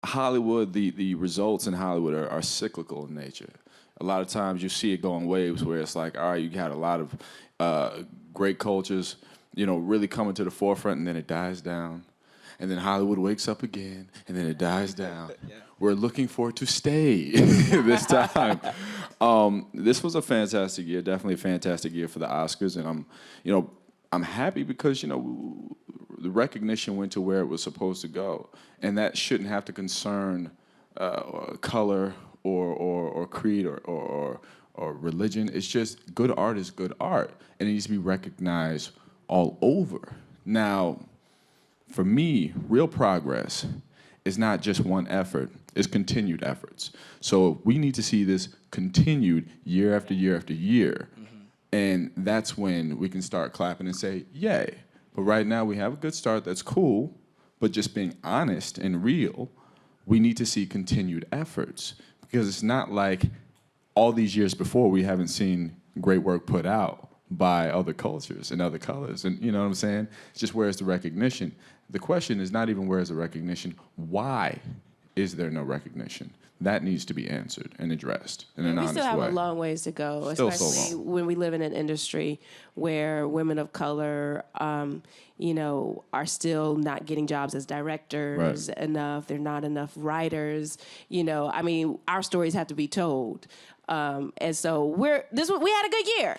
Hollywood, the results in Hollywood are cyclical in nature. A lot of times you see it go in waves where it's like, all right, you got a lot of great cultures, really coming to the forefront, and then it dies down. And then Hollywood wakes up again, and then it dies down. Yeah. We're looking for it to stay this time. This was a fantastic year, definitely a fantastic year for the Oscars, and I'm happy because the recognition went to where it was supposed to go, and that shouldn't have to concern color or creed or religion. It's just good art is good art, and it needs to be recognized all over. Now, for me, real progress is not just one effort, it's continued efforts. So we need to see this continued year after year after year. Mm-hmm. And that's when we can start clapping and say, yay. But right now we have a good start, that's cool, but just being honest and real, we need to see continued efforts. Because it's not like all these years before we haven't seen great work put out by other cultures and other colors. And you know what I'm saying? It's just where's the recognition? The question is not even where's the recognition, why is there no recognition? That needs to be answered and addressed in an honest way. We still have a long ways to go, still especially so long. when we live in an industry where women of color, are still not getting jobs as directors enough. They're not enough writers. Our stories have to be told. And so we had a good year.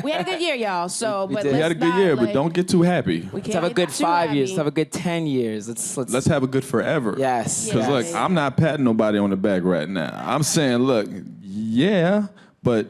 We had a good year, y'all. So, we had a good year, but don't get too happy. Let's have a good 5 years. Let's have a good 10 years. Let's have a good forever. Yes. Because look, I'm not patting nobody on the back right now. I'm saying, look, yeah, but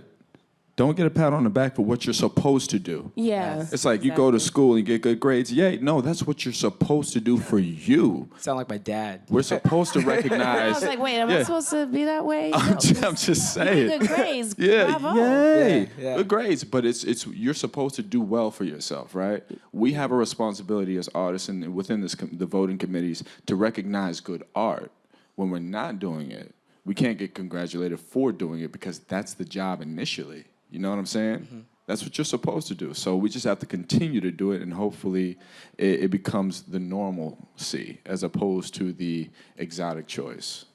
don't get a pat on the back for what you're supposed to do. Yeah. It's like you go to school and you get good grades. Yay. No, that's what you're supposed to do for you. Sound like my dad. We're supposed to recognize. I was like, wait, am I supposed to be that way? I'm just saying. Good grades. Yeah, Bravo. yay. Yeah. Good grades, but it's you're supposed to do well for yourself, right? We have a responsibility as artists and within the voting committees to recognize good art. When we're not doing it, we can't get congratulated for doing it because that's the job initially. You know what I'm saying? Mm-hmm. That's what you're supposed to do. So we just have to continue to do it, and hopefully it becomes the normalcy as opposed to the exotic choice.